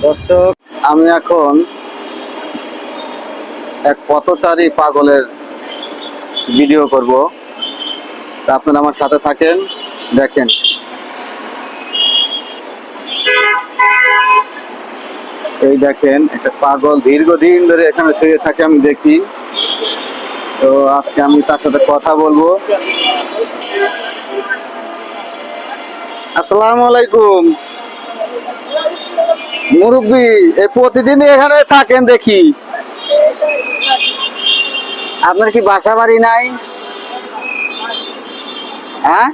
দর্শক, আমি এখন এক পথচারী পাগলের ভিডিও করব। আপনারা আমার সাথে থাকেন, দেখেন। এই দেখেন, একটা পাগল দীর্ঘদিন ধরে এখানে শুয়ে থাকে, আমি দেখি। তো আজকে আমি তার সাথে কথা বলবো। আসসালামু আলাইকুম মুরব্বী, এই প্রতিদিন এখানে থাকেন দেখি। আপনার কি বাসা বাড়ি নাই? হ্যাঁ,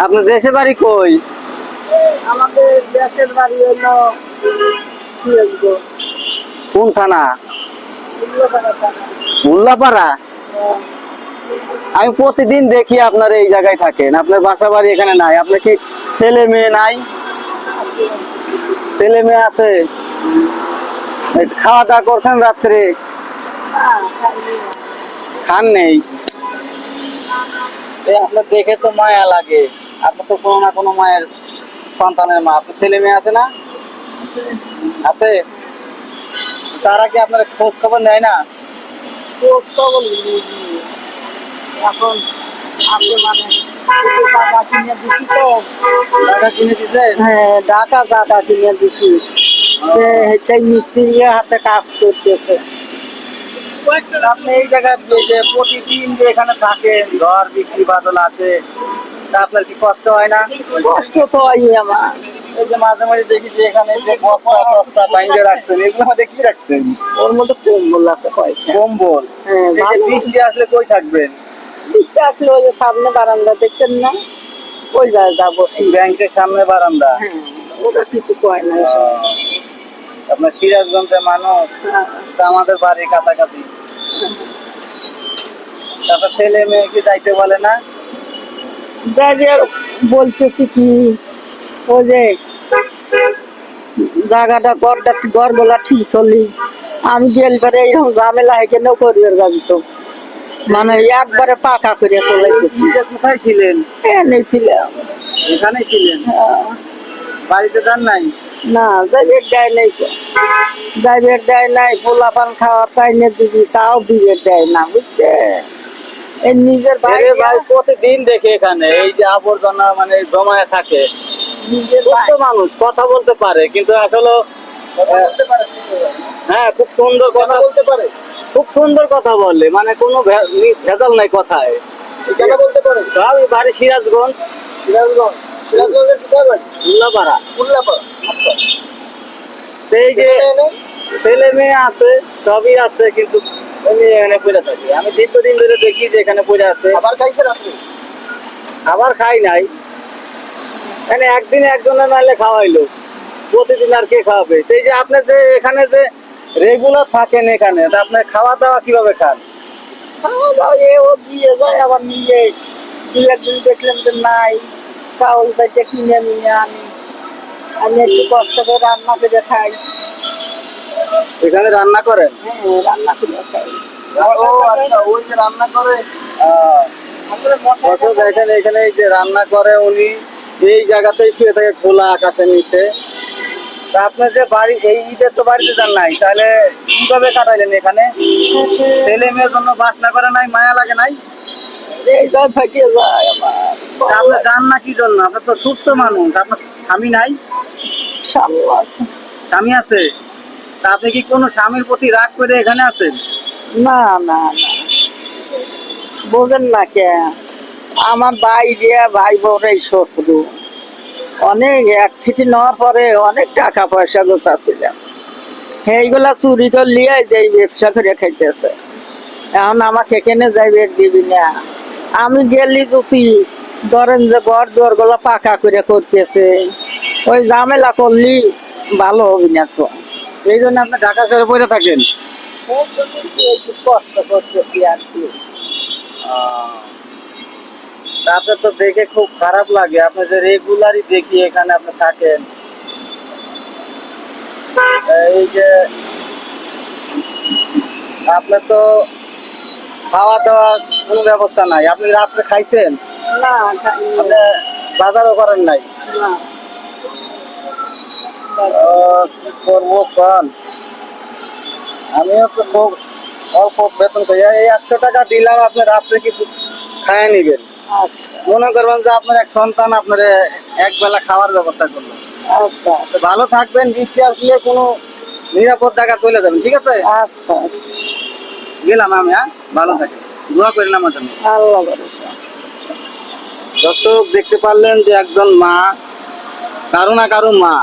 আপনার দেশে বাড়ি কই? আমাদের দেশের বাড়ি হলো কোন থানা? উল্লাপাড়া থানা। উল্লাপাড়া। আমি প্রতিদিন দেখি আপনার এই জায়গায় থাকেন, আপনার বাসা বাড়ি এখানে নাই। আপনার কি ছেলে মেয়ে নাই? ছেলে মেয়ে আছে। খাওয়া দাওয়া করছেন রাত্রে? খান নেই। আপনার দেখে তো মায়া লাগে, আপনার তো কোনো না কোনো মায়ের সন্তানের মা। আপনার ছেলে মেয়ে আছে না? আছে। তারা কি আপনার খোঁজ খবর নেয় না? খোঁজ খবর নিই। এখন আপনি মানে টাকা কিনে দিছি তো। টাকা কিনে দিছে? হ্যাঁ, টাকা কিনে দিছি। সেই মিস্ত্রি হাতে কাজ করতেছে। আপনি এই জায়গায় যে প্রতিদিন যে এখানে থাকেন, ঝড় বৃষ্টি বাদল আছে, তা আপনার কি কষ্ট হয় না? কষ্ট তো হয় আমার। এই যে মাঝে মাঝে দেখি যে এখানে যে বস্তা টস্তা বাইন্ধে রাখছেন, এগুলোর মধ্যে কি রাখছেন? ওর মধ্যে কম্বল আছে কয়েকটা। কম্বল। হ্যাঁ, এই যে বৃষ্টি আসলে কই থাকবেন? বৃষ্টি আসলে ওই যে সামনে বারান্দা দেখছেন না, ওই জায়গায় যাবো। ব্যাংকের সামনে বারান্দা। হ্যাঁ, ওটা কিছু কয় না। আপনার সিরাজগঞ্জের মানুষ, তা আমাদের বাড়ির কাছাকাছি। তারপর ছেলে মেয়ে কি যাইতে বলে না? যাবে আর বলতেছি কি, ওই যে জায়গাটা ঘরগুলা ঠিক হলি আমি গেল পরে এইরকম ঝামেলা কেন করিয়ে যাবি তো, মানে একবারে পাকা করে তোলাইতেছি। কোথায় ছিলেন? এনে ছিলাম। এখানে ছিলেন? বাড়িতে যান নাই? না, যাইবের দেয় নাই তো। যাইবের দেয় নাই, পোলাপান খাওয়ার তাইনে দিবি, তাও বিয়ের দেয় না, বুঝছে। এই নিজের ভাই প্রতিদিন দেখে এখানে এই যে আবর্জনা মানে জমায়ে থাকে। নিজের সুস্থ মানুষ, কথা বলতে পারে, কিন্তু আসলে হ্যাঁ, খুব সুন্দর কথা বলতে পারে, খুব সুন্দর কথা বলে, মানে কোনো ভেজাল নাই কথায়। কথা বলতে পারে। আমি বাড়ি সিরাজগঞ্জ। সিরাজগঞ্জের কোথায় বাড়ি? উল্লাপাড়া। উল্লাপাড়া। আচ্ছা। এই যে ছেলে মেয়ে আছে, সবই আছে, কিন্তু উনি এখানে পড়ে থাকে। আমি দীর্ঘদিন ধরে দেখি যে এখানে পড়ে আছে। আবার খাইছেন আপনি? আবার খাই নাই, মানে একদিনে একজনের নাইলে খাওয়াইলো, প্রতিদিন আর কে খাওয়াবে? এই যে আপনি যে এখানে যে রেগুলার থাকেন এখানে, তা আপনার খাওয়া দাওয়া কিভাবে খান? খাওয়া দাওয়া ও দিয়ে যায়, আবার নিয়ে দু একদিন দেখলাম যে নাই, চাউল চাইতে কিনে নিয়ে আমি একটু কষ্ট করে রান্না করে খাই। এখানে রান্না করেন? হ্যাঁ, রান্না করে খাই। ও আচ্ছা, ওই যে রান্না করে। দেখেন এখানে এই যে রান্না করে উনি, এই জায়গাতেই শুয়ে থাকে খোলা আকাশের নিচে। তা আপনার যে বাড়ি, এই ঈদের তো বাড়িতে যান নাই, তাহলে কিভাবে কাটাইলেন এখানে? ছেলে মেয়ের জন্য বাসনা করে নাই, মায়া লাগে নাই? এই জল ফাটিয়ে যায় আমার। আপনি যান না কি জন্য? আপনার তো সুস্থ মানুষ, আপনার স্বামী নাই? স্বামী আছে। স্বামী আছে? তা আপনি কি কোনো স্বামীর প্রতি রাগ করে এখানে আছেন? না না না, বোঝেন না কে, আমার ভাই দিয়া ভাই বোনের শত্রু। অনেক অ্যাক্সিডেন্ট হওয়ার পরে অনেক টাকা পয়সা গোছাছিলাম, এইগুলা চুরি করে লিয়ে যে ব্যবসা করে খাইতেছে। এখন আমাকে এখানে যাইবে দিবি না, আমি গেলি যদি ধরেন যে ঘর দুয়ার গুলা পাকা করে করতেছে, ওই ঝামেলা করলি ভালো হবি না তো। এই জন্য আপনি ঢাকা শহরে পড়ে থাকেন? একটু কষ্ট করতেছি আর কি। তা আপনার তো দেখে খুব খারাপ লাগে, আপনি যে রেগুলারই দেখি এখানে আপনি থাকেন। এই যে আপনার তো খাওয়া দাওয়া কোনো ব্যবস্থা নাই, আপনি রাত্রে খাইছেন? না খাইনি। আপনি বাজারও করেন নাই? না। কি করবো কন, আমিও তো খুব অল্প বেতন করি, এই 100 টাকা দিলাম, আপনি রাত্রে কিছু খায় নিবেন। আচ্ছা মনে করবেন যে আপনার এক সন্তান আপনার এক বেলা খাওয়ার ব্যবস্থা করলো। আচ্ছা তো ভালো থাকবেন, বৃষ্টি আসলে কোনো নিরাপদ জায়গা চলে যাবেন, ঠিক আছে? আচ্ছা আচ্ছা গেলাম আমি, হ্যাঁ, ভালো থাকেন, দোয়া করেন আমার জন্য। আল্লাহ ভরসা। দর্শক দেখতে পারলেন যে একজন মা, কারো না কারো মা।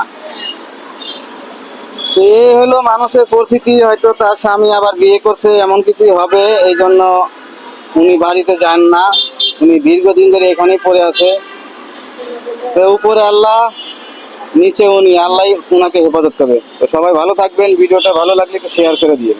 তো এই হলো মানুষের পরিস্থিতি, হয়তো তার স্বামী আবার বিয়ে করছে, এমন কিছু হবে, এই জন্য উনি বাড়িতে যান না, উনি দীর্ঘদিন ধরে এখানেই পড়ে আছে। তো উপরে আল্লাহ, নিচে উনি, আল্লাহ ওনাকে হেফাজত করবে। তো সবাই ভালো থাকবেন, ভিডিওটা ভালো লাগলে একটু শেয়ার করে দিন।